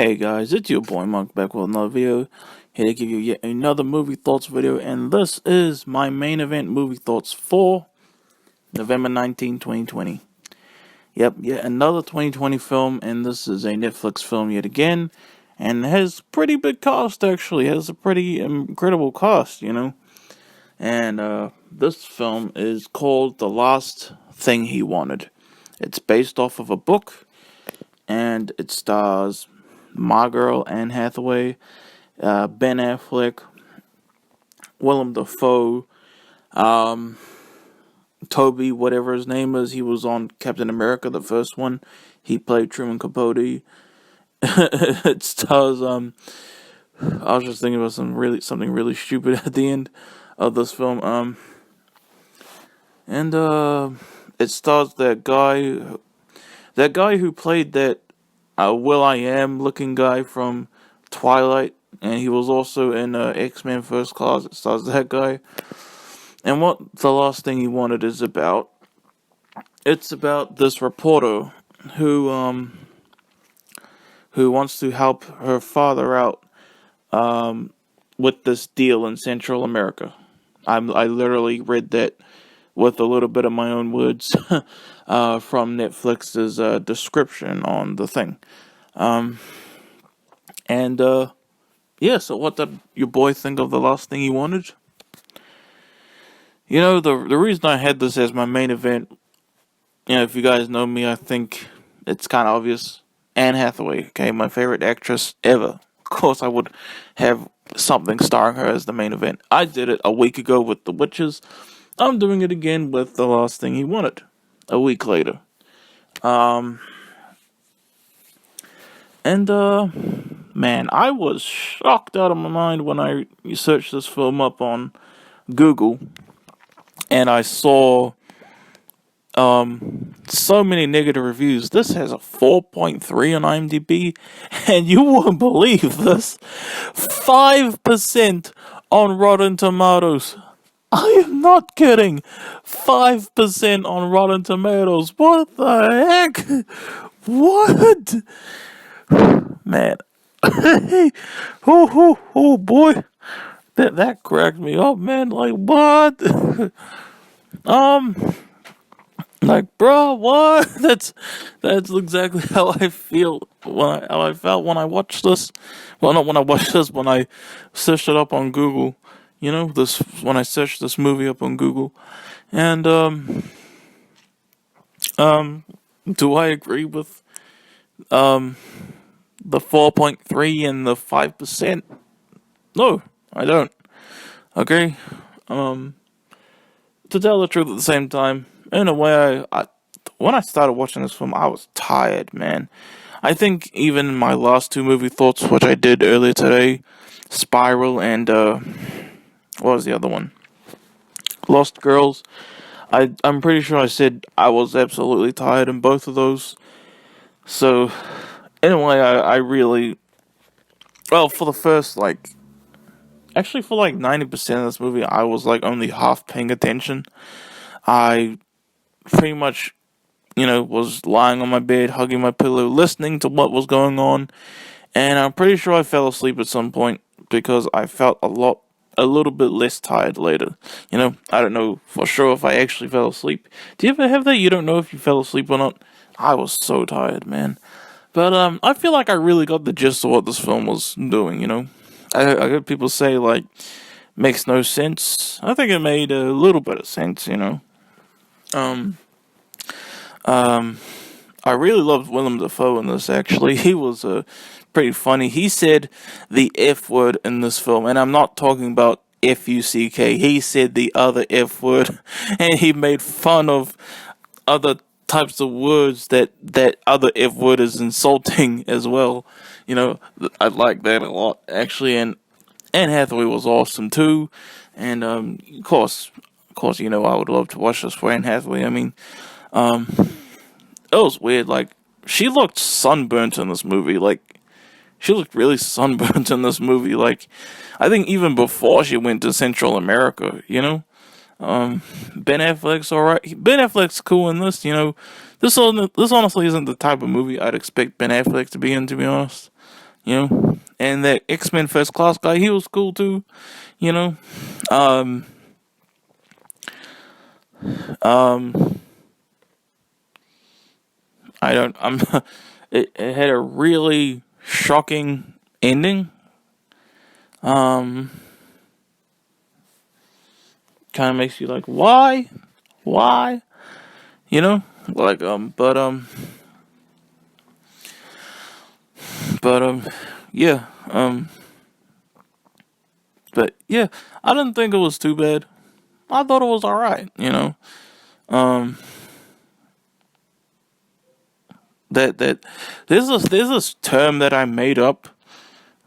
Hey guys, it's your boy Monk back with another video. Here to give you yet another movie thoughts video, and this is my main event movie thoughts for November 19, 2020. Yep, yet another 2020 film, and this is a Netflix film yet again, and it has pretty big cast actually, it has a pretty incredible cast, and this film is called The Last Thing He Wanted. It's based off of a book, and it stars my girl Anne Hathaway, Ben Affleck, Willem Dafoe, Toby, whatever his name is. He was on Captain America, the first one. He played Truman Capote. It stars. I was just thinking about something really stupid at the end of this film. And it stars that guy who played that Will.I.am looking guy from Twilight, and he was also in X-Men First Class. It stars that guy. And what The Last Thing He Wanted is about, it's about this reporter who wants to help her father out with this deal in Central America. I literally read that with a little bit of my own words from Netflix's description on the thing. So what did your boy think of The Last Thing He Wanted? The reason I had this as my main event, if you guys know me, I think it's kind of obvious. Anne Hathaway, okay, my favorite actress ever. Of course, I would have something starring her as the main event. I did it a week ago with The Witches. I'm doing it again with The Last Thing He Wanted, a week later. Man, I was shocked out of my mind when I searched this film up on Google, and I saw so many negative reviews. This has a 4.3 on IMDb, and you won't believe this, 5% on Rotten Tomatoes. I am not kidding. 5% on Rotten Tomatoes. What the heck? What? Man. Oh boy. That cracked me up, man. Like, what? Like, bro, what? That's exactly how I feel how I felt when I watched this. Well, not when I watched this, when I searched it up on Google. When I searched this movie up on Google. And do I agree with the 4.3 and the 5%? No, I don't. Okay? To tell the truth at the same time, in a way, when I started watching this film, I was tired, man. I think even in my last two movie thoughts, which I did earlier today, Spiral and, what was the other one? Lost Girls. I'm pretty sure I said I was absolutely tired in both of those. So, in a way, I really... Well, for the first, actually, for 90% of this movie, I was, only half paying attention. I pretty much, was lying on my bed, hugging my pillow, listening to what was going on. And I'm pretty sure I fell asleep at some point because I felt a little bit less tired later. I don't know for sure if I actually fell asleep. Do you ever have that? You don't know if you fell asleep or not? I was so tired, man. But I feel like I really got the gist of what this film was doing, I heard people say, makes no sense. I think it made a little bit of sense, I really loved Willem Dafoe in this, actually. He was pretty funny. He said the F word in this film, and I'm not talking about F-U-C-K. He said the other F word, and he made fun of other types of words that other F word is insulting as well. I like that a lot, actually, and Anne Hathaway was awesome, too. And, of course, I would love to watch this for Anne Hathaway. I mean, it was weird, she looked sunburnt in this movie, she looked really sunburnt in this movie, I think even before she went to Central America, Ben Affleck's alright, Ben Affleck's cool in this, this honestly isn't the type of movie I'd expect Ben Affleck to be in, to be honest, you know. And that X-Men First Class guy, he was cool too, you know. Um, um, I don't. It had a really shocking ending. Um, Kind of makes you like, why, you know, like but yeah, but yeah, I didn't think it was too bad. I thought it was all right, you know. Um, that there's this term that I made up.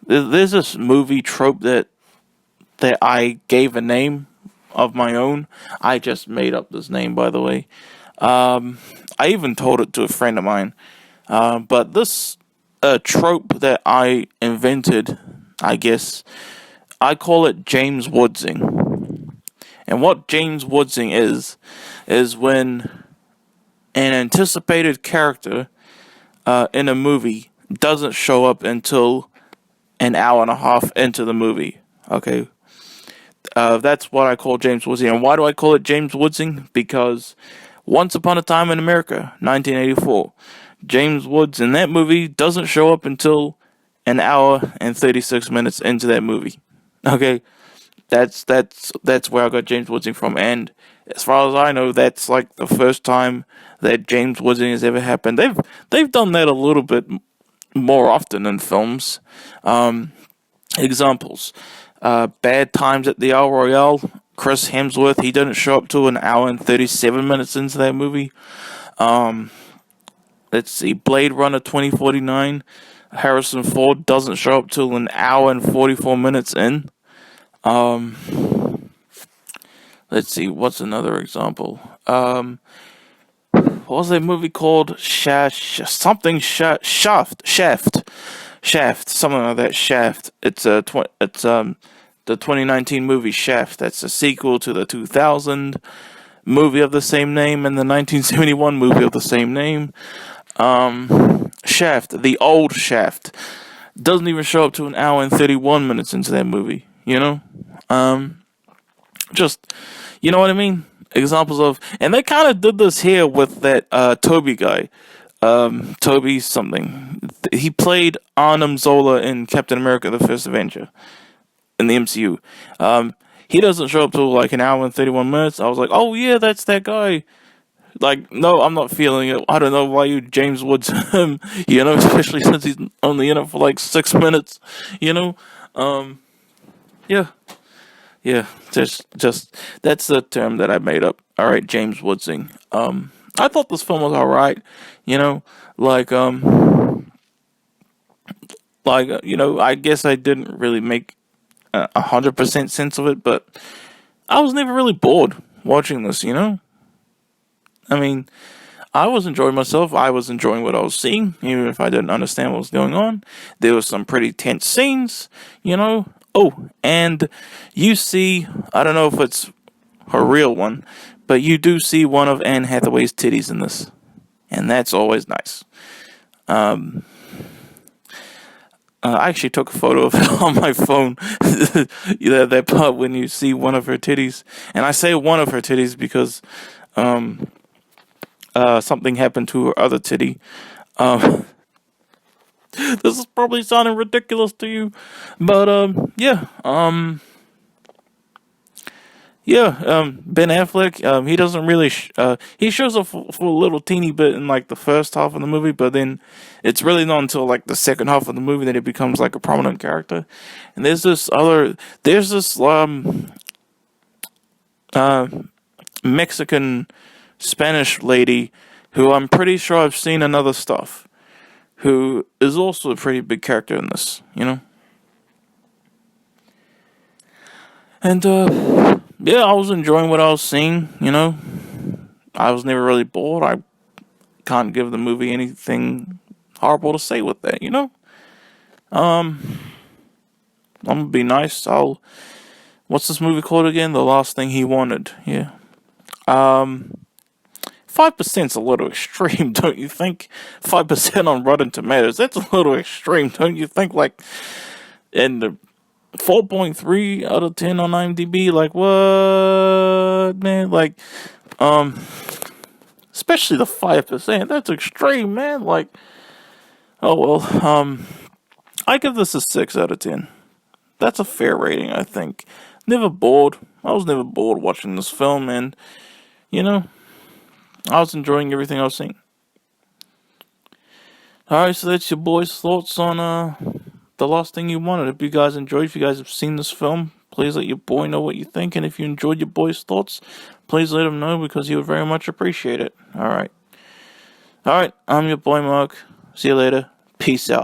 There's this movie trope that I gave a name of my own. I just made up this name, by the way. I even told it to a friend of mine. But this trope that I invented, I guess, I call it James Woodsing. And what James Woodsing is when an anticipated character in a movie doesn't show up until an hour and a half into the movie. Okay, that's what I call James Woodsing. And why do I call it James Woodsing? Because Once Upon a Time in America, 1984, James Woods in that movie doesn't show up until an hour and 36 minutes into that movie. Okay, that's where I got James Woodsing from. And as far as I know, that's like the first time that James Woodsing has ever happened. They've done that a little bit more often in films. Examples: Bad Times at the El Royale. Chris Hemsworth, he didn't show up till an hour and 37 minutes into that movie. Let's see, Blade Runner 2049. Harrison Ford doesn't show up till an hour and 44 minutes in. Let's see, what's another example? What was that movie called? Shaft, something something like that. Shaft. It's the 2019 movie Shaft. That's a sequel to the 2000 movie of the same name and the 1971 movie of the same name. Shaft, the old Shaft, doesn't even show up to an hour and 31 minutes into that movie. You know, just, you know what I mean? Examples of, and they kind of did this here with that Toby guy. Toby something. He played Arnim Zola in Captain America: The First Avenger in the MCU. He doesn't show up till like an hour and 31 minutes. I was like, oh yeah, that's that guy. Like, no, I'm not feeling it. I don't know why you James Woods him, you know, especially since he's only in it for like 6 minutes, you know. Yeah. Yeah, just that's the term that I made up. All right, James Woodsing. I thought this film was all right. You know, like you know, I guess I didn't really make 100% sense of it, but I was never really bored watching this. You know, I mean, I was enjoying myself. I was enjoying what I was seeing, even if I didn't understand what was going on. There was some pretty tense scenes, you know. Oh, and you see, I don't know if it's her real one, but you do see one of Anne Hathaway's titties in this. And that's always nice. I actually took a photo of it on my phone. That part when you see one of her titties. And I say one of her titties because something happened to her other titty. This is probably sounding ridiculous to you, but yeah, Ben Affleck, he doesn't really, he shows up for a little teeny bit in like the first half of the movie, but then it's really not until like the second half of the movie that he becomes like a prominent character. And there's this Mexican Spanish lady who I'm pretty sure I've seen in other stuff, who is also a pretty big character in this, you know? And, yeah, I was enjoying what I was seeing, you know? I was never really bored. I can't give the movie anything horrible to say with that, you know? I'm gonna be nice. What's this movie called again? The Last Thing He Wanted, yeah. 5%'s a little extreme, don't you think? 5% on Rotten Tomatoes, that's a little extreme, don't you think? Like, and the 4.3 out of 10 on IMDb, like, what, man? Like, especially the 5%, that's extreme, man. Like, oh well, I give this a 6 out of 10. That's a fair rating, I think. Never bored. I was never bored watching this film, and, you know, I was enjoying everything I was seeing. Alright, so that's your boys' thoughts on, The Last Thing You Wanted. If you guys enjoyed, if you guys have seen this film, please let your boy know what you think, and if you enjoyed your boy's thoughts, please let him know, because he would very much appreciate it. Alright, I'm your boy Mark. See you later. Peace out.